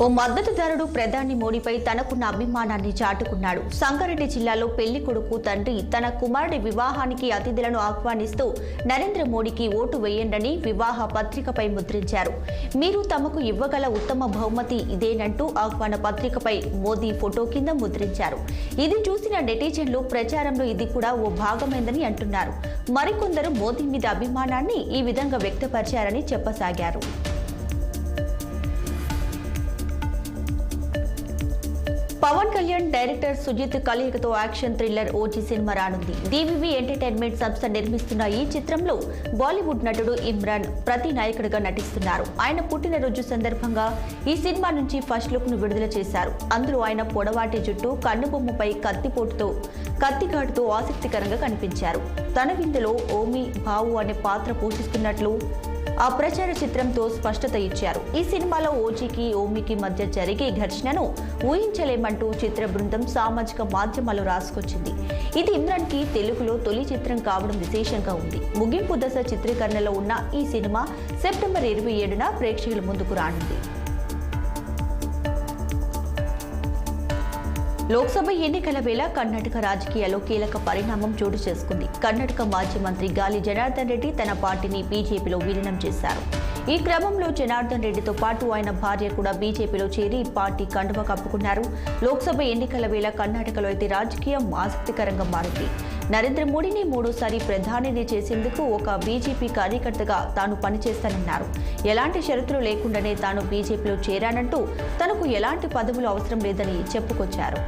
ఓ మద్దతుదారుడు ప్రధాని మోడీపై తనకున్న అభిమానాన్ని చాటుకున్నాడు. సంగారెడ్డి జిల్లాలో పెళ్లి కొడుకు తండ్రి తన కుమారుడి వివాహానికి అతిథులను ఆహ్వానిస్తూ నరేంద్ర మోడీకి ఓటు వేయండని వివాహ పత్రికపై ముద్రించారు. మీరు తమకు ఇవ్వగల ఉత్తమ బహుమతి ఇదేనంటూ ఆహ్వాన పత్రికపై మోదీ ఫోటో కింద ముద్రించారు. ఇది చూసిన నెటిజన్లు ప్రచారంలో ఇది కూడా ఓ భాగమైందని అంటున్నారు. మరికొందరు మోదీ మీద అభిమానాన్ని ఈ విధంగా వ్యక్తపరిచారని చెప్పసాగారు. పవన్ కళ్యాణ్ డైరెక్టర్ సుజిత్ కలయికతో యాక్షన్ థ్రిల్లర్ ఓజీ సినిమా రానుంది. డివివి ఎంటర్టైన్మెంట్ సంస్థ నిర్మిస్తున్న ఈ చిత్రంలో బాలీవుడ్ నటుడు ఇమ్రాన్ ప్రతి నాయకుడిగా నటిస్తున్నారు. ఆయన పుట్టినరోజు సందర్భంగా ఈ సినిమా నుంచి ఫస్ట్ లుక్ ను విడుదల చేశారు. అందులో ఆయన పొడవాటి జుట్టు, కన్నుబొమ్మపై కత్తిఘాటుతో ఆసక్తికరంగా కనిపించారు. తన విందులో ఓమి బావు అనే పాత్ర పోషిస్తున్నట్లు ఆ ప్రచార చిత్రంతో స్పష్టత ఇచ్చారు. ఈ సినిమాలో ఓజీకి ఓమికి మధ్య జరిగే ఘర్షణను ఊహించలేమంటూ చిత్ర బృందం సామాజిక మాధ్యమాల్లో రాసుకొచ్చింది. ఇది ఇమ్రాన్ కి తెలుగులో తొలి చిత్రం కావడం విశేషంగా ఉంది. ముగింపు దశ చిత్రీకరణలో ఉన్న ఈ సినిమా సెప్టెంబర్ 27న ప్రేక్షకుల ముందుకు రానుంది. లోక్సభ ఎన్నికల వేళ కర్ణాటక రాజకీయాల్లో కీలక పరిణామం చోటు చేసుకుంది. కర్ణాటక మాజీ మంత్రి గాలి జనార్దన్ రెడ్డి తన పార్టీని బీజేపీలో విలీనం చేశారు. ఈ క్రమంలో జనార్దన్ రెడ్డితో పాటు ఆయన భార్య కూడా బీజేపీలో చేరి పార్టీ కండువా కప్పుకున్నారు. లోక్సభ ఎన్నికల వేళ కర్ణాటకలో అయితే రాజకీయం ఆసక్తికరంగా మారింది. నరేంద్ర మోడీని మూడోసారి ప్రధానిని చేసేందుకు ఒక బీజేపీ కార్యకర్తగా తాను పనిచేస్తానన్నారు. ఎలాంటి షరతులు లేకుండానే తాను బీజేపీలో చేరానంటూ తనకు ఎలాంటి పదవులు అవసరం లేదని చెప్పుకొచ్చారు.